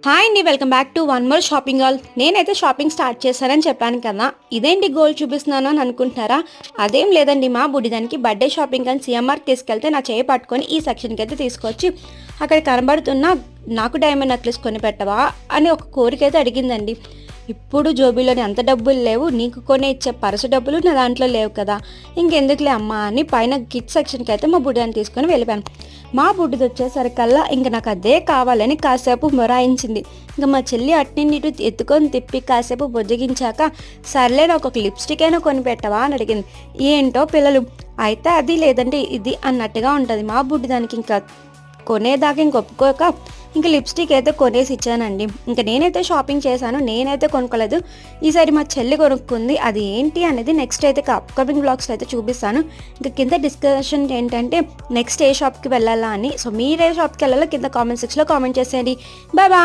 Hi అండి, welcome back to one more shopping all. నేనైతే shopping start చేశానని చెప్పాను కదా, ఇదేంటి గోల్డ్ చూపిస్తున్నాను అని అనుకుంటున్నారా? అదేం లేదండి, మా బుడ్డిదానికి బర్త్డే షాపింగ్ అని సిఎంఆర్కి తీసుకెళ్తే నా చేయి పట్టుకొని ఈ సెక్షన్కి అయితే తీసుకొచ్చి అక్కడ కనబడుతున్న నాకు డైమండ్ నెక్లెస్ కొని పెట్టవా అని ఒక కోరిక అయితే అడిగిందండి. ఇప్పుడు జోబీలోని అంత డబ్బులు లేవు, నీకు కొనే ఇచ్చే పరసు డబ్బులు నా దాంట్లో లేవు కదా, ఇంకెందుకులే అమ్మా అని పైన కిడ్స్ సెక్షన్కి అయితే మా బుడ్డిని తీసుకొని వెళ్ళిపోయాను. మా బుడ్డిది వచ్చేసరికల్లా ఇంక నాకు అదే కావాలని కాసేపు మొరాయించింది. ఇంకా మా చెల్లి అట్నిండి ఇటు ఎత్తుకొని తిప్పి కాసేపు బొజ్జగించాక, సర్లే నాకు ఒక లిప్స్టిక్ అయినా కొని పెట్టవా అని అడిగింది. ఏంటో పిల్లలు, అయితే అది లేదంటే ఇది అన్నట్టుగా ఉంటుంది. మా బుడ్డి దానికి ఇంకా కొనేదాకా ఇంక ఒప్పుకోక ఇంకా లిప్స్టిక్ అయితే కొనేసి ఇచ్చానండి. ఇంకా నేనైతే షాపింగ్ చేశాను, నేనైతే కొనుక్కోలేదు. ఈసారి మా చెల్లి కొనుక్కుంది. అది ఏంటి అనేది నెక్స్ట్ అయితే అప్కమింగ్ బ్లాగ్స్ అయితే చూపిస్తాను. ఇంకా కింద డిస్కషన్ ఏంటంటే నెక్స్ట్ ఏ షాప్కి వెళ్ళాలా అని. సో మీరు ఏ షాప్కి వెళ్ళాలో కింద కామెంట్ సెక్షన్లో కామెంట్ చేసేయండి. Bye bye.